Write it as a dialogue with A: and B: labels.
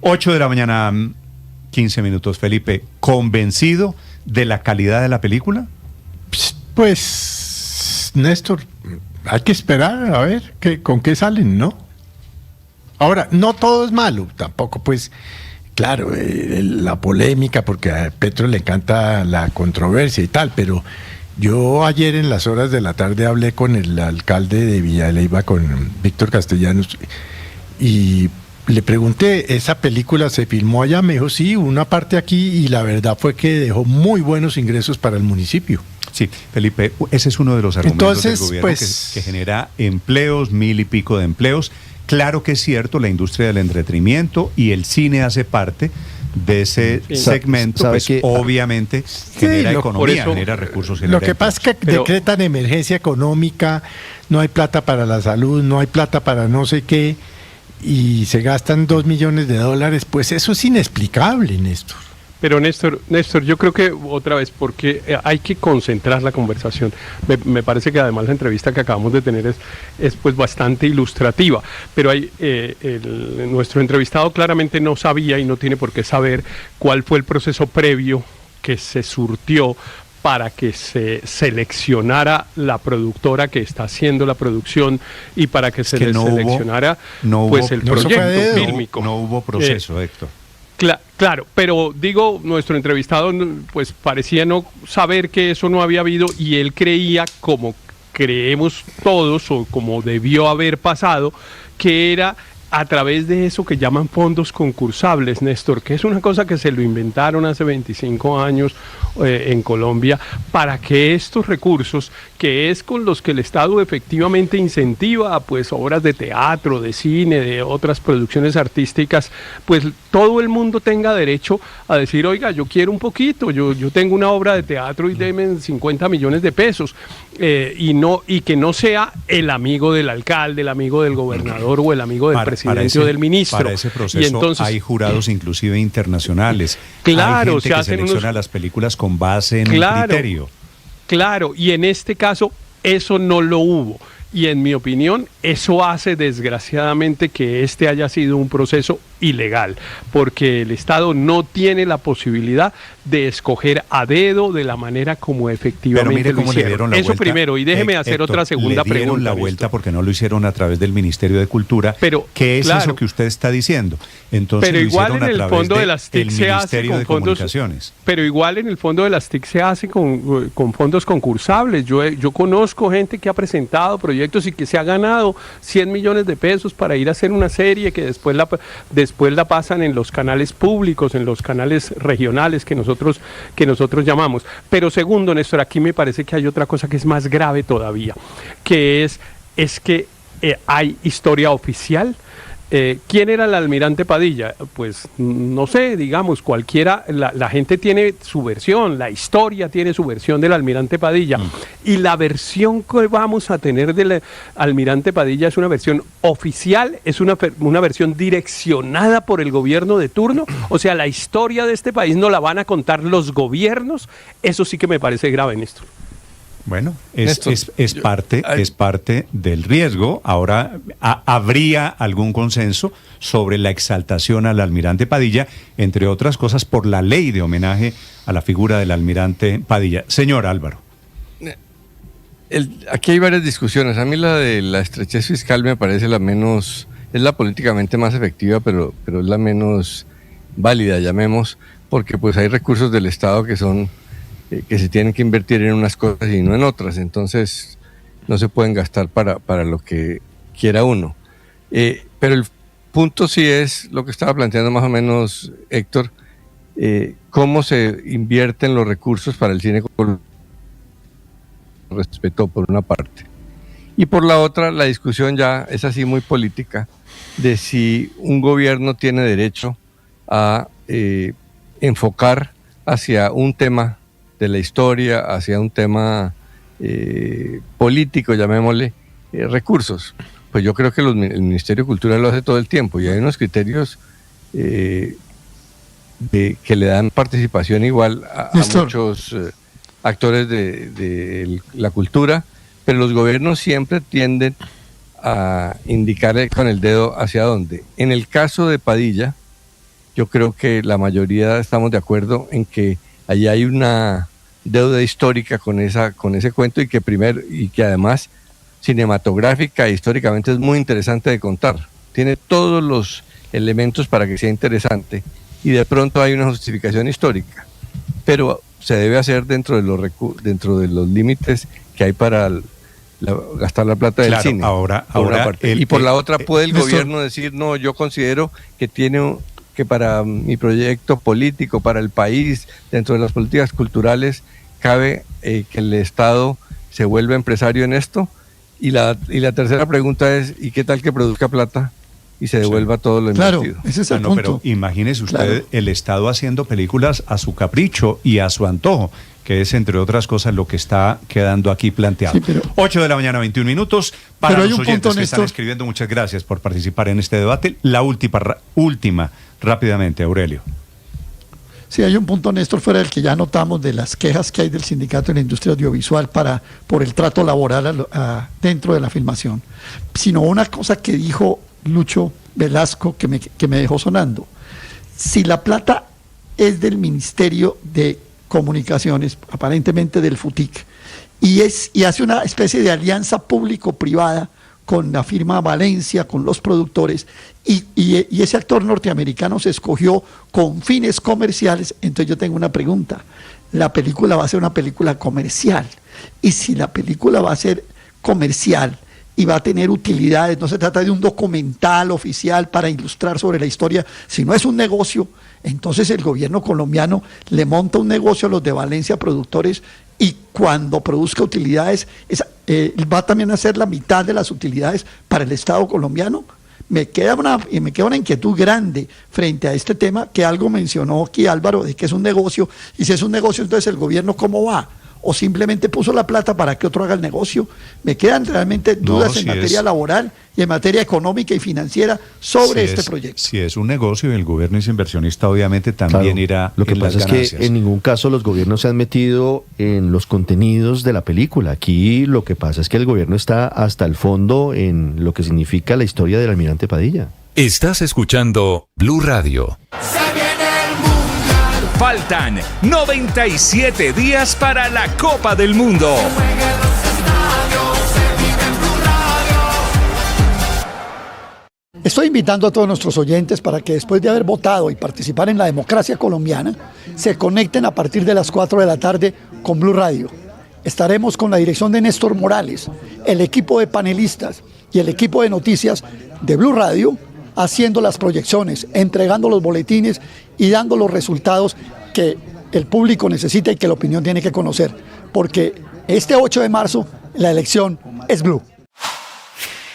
A: 8 de la mañana, 15 minutos. Felipe, ¿convencido de la calidad de la película?
B: Pues, Néstor, hay que esperar a ver con qué salen, ¿no? Ahora, no todo es malo, tampoco, pues, claro, la polémica, porque a Petro le encanta la controversia y tal, pero yo ayer en las horas de la tarde hablé con el alcalde de Villa de Leyva, con Víctor Castellanos, y le pregunté, ¿esa película se filmó allá? Me dijo, sí, una parte aquí, y la verdad fue que dejó muy buenos ingresos para el municipio.
A: Sí, Felipe, ese es uno de los argumentos
B: Entonces,
A: del gobierno,
B: pues,
A: que genera empleos, 1000 y pico de empleos. Claro que es cierto, la industria del entretenimiento y el cine hace parte de ese segmento, pues que obviamente genera economía, genera recursos.
B: Lo que pasa es que decretan emergencia económica, no hay plata para la salud, no hay plata para no sé qué, y se gastan $2 millones, pues eso es inexplicable, Néstor.
C: Pero Néstor, yo creo que otra vez, porque hay que concentrar la conversación. Me parece que además la entrevista que acabamos de tener es pues bastante ilustrativa, pero nuestro entrevistado claramente no sabía y no tiene por qué saber cuál fue el proceso previo que se surtió para que se seleccionara la productora que está haciendo la producción y para que se seleccionara el proyecto fílmico.
A: No hubo proceso, Héctor.
C: Claro, pero digo, nuestro entrevistado pues parecía no saber que eso no había habido y él creía, como creemos todos o como debió haber pasado, que era a través de eso que llaman fondos concursables, Néstor, que es una cosa que se lo inventaron hace 25 años en Colombia, para que estos recursos, que es con los que el Estado efectivamente incentiva pues obras de teatro, de cine, de otras producciones artísticas, pues todo el mundo tenga derecho a decir, oiga, yo quiero un poquito, yo tengo una obra de teatro y denme 50 millones de pesos, y que no sea el amigo del alcalde, el amigo del gobernador o el amigo del presidente o del ministro.
A: Para ese proceso
C: y entonces,
A: hay jurados inclusive internacionales.
C: Claro,
A: hay gente que selecciona las películas con base en un criterio.
C: Claro, y en este caso eso no lo hubo. Y en mi opinión, eso hace desgraciadamente que este haya sido un proceso ilegal, porque el Estado no tiene la posibilidad de escoger a dedo de la manera como efectivamente
A: Pero mire cómo le dieron la
C: vuelta. Eso primero, y déjeme hacer otra segunda pregunta. Le dieron
A: la vuelta porque no lo hicieron a través del Ministerio de Cultura.
C: Pero,
A: ¿qué es eso que usted está diciendo? Entonces
C: pero igual en el fondo de las TIC se hace con
A: fondos.
C: Pero igual en el fondo de las TIC se hace con fondos concursables. Yo conozco gente que ha presentado proyectos y que se ha ganado 100 millones de pesos para ir a hacer una serie que después la pasan en los canales públicos, en los canales regionales que nosotros llamamos. Pero segundo, Néstor, aquí me parece que hay otra cosa que es más grave todavía, que es que hay historia oficial. ¿Quién era el almirante Padilla? Pues no sé, digamos, cualquiera, la gente tiene su versión, la historia tiene su versión del almirante Padilla, y la versión que vamos a tener del almirante Padilla es una versión oficial, es una versión direccionada por el gobierno de turno, o sea, la historia de este país no la van a contar los gobiernos. Eso sí que me parece grave, Néstor.
A: Bueno, es parte del riesgo. Ahora habría algún consenso sobre la exaltación al almirante Padilla, entre otras cosas por la ley de homenaje a la figura del almirante Padilla. Señor Álvaro.
D: Aquí hay varias discusiones. A mí la de la estrechez fiscal me parece es la políticamente más efectiva, pero es la menos válida, llamemos, porque pues hay recursos del Estado que se tienen que invertir en unas cosas y no en otras, entonces no se pueden gastar para lo que quiera uno. Pero el punto sí es lo que estaba planteando más o menos Héctor, cómo se invierten los recursos para el cine con respeto por una parte. Y por la otra, la discusión ya es así muy política, de si un gobierno tiene derecho a enfocar hacia un tema de la historia, hacia un tema político, llamémosle, recursos. Pues yo creo que el Ministerio de Cultura lo hace todo el tiempo y hay unos criterios que le dan participación igual a muchos actores de la cultura, pero los gobiernos siempre tienden a indicarle con el dedo hacia dónde. En el caso de Padilla, yo creo que la mayoría estamos de acuerdo en que allí hay una deuda histórica con ese cuento y que además cinematográfica e históricamente es muy interesante de contar. Tiene todos los elementos para que sea interesante y de pronto hay una justificación histórica, pero se debe hacer dentro de los límites que hay para gastar la plata del cine.
A: Ahora
D: y por la otra puede el gobierno decir, no, yo considero que para mi proyecto político, para el país, dentro de las políticas culturales, cabe que el Estado se vuelva empresario en esto. Y la tercera pregunta es, ¿y qué tal que produzca plata y se devuelva todo lo invertido?
B: Claro, ese es el punto.
A: Pero imagínese usted el Estado haciendo películas a su capricho y a su antojo, que es, entre otras cosas, lo que está quedando aquí planteado. Sí, 8 de la mañana, 21 minutos. Para los oyentes que están escribiendo, muchas gracias por participar en este debate. La última, rápidamente, Aurelio.
E: Sí, hay un punto, Néstor, fuera del que ya notamos de las quejas que hay del sindicato de la industria audiovisual por el trato laboral dentro de la filmación, sino una cosa que dijo Lucho Velasco que me dejó sonando. Si la plata es del Ministerio de Comunicaciones, aparentemente del FUTIC, y hace una especie de alianza público-privada con la firma Valencia, con los productores, y ese actor norteamericano se escogió con fines comerciales. Entonces yo tengo una pregunta: la película va a ser una película comercial, y si la película va a ser comercial y va a tener utilidades, no se trata de un documental oficial para ilustrar sobre la historia, sino es un negocio, entonces el gobierno colombiano le monta un negocio a los de Valencia Productores, y cuando produzca utilidades va también a hacer la mitad de las utilidades para el Estado colombiano. Me queda una inquietud grande frente a este tema, que algo mencionó aquí Álvaro, de que es un negocio, y si es un negocio, entonces el gobierno ¿cómo va? ¿O simplemente puso la plata para que otro haga el negocio? Me quedan realmente dudas en materia laboral y en materia económica y financiera sobre este proyecto.
A: Si es un negocio y el gobierno es inversionista, obviamente también irá.
F: Lo que pasa es que en ningún caso los gobiernos se han metido en los contenidos de la película. Aquí lo que pasa es que el gobierno está hasta el fondo en lo que significa la historia del almirante Padilla.
G: Estás escuchando Blue Radio. Faltan 97 días para la Copa del Mundo.
E: Estoy invitando a todos nuestros oyentes para que, después de haber votado y participar en la democracia colombiana, se conecten a partir de las 4 de la tarde con Blue Radio. Estaremos con la dirección de Néstor Morales, el equipo de panelistas y el equipo de noticias de Blue Radio, haciendo las proyecciones, entregando los boletines y dando los resultados que el público necesita y que la opinión tiene que conocer, porque este 8 de marzo la elección es Blue.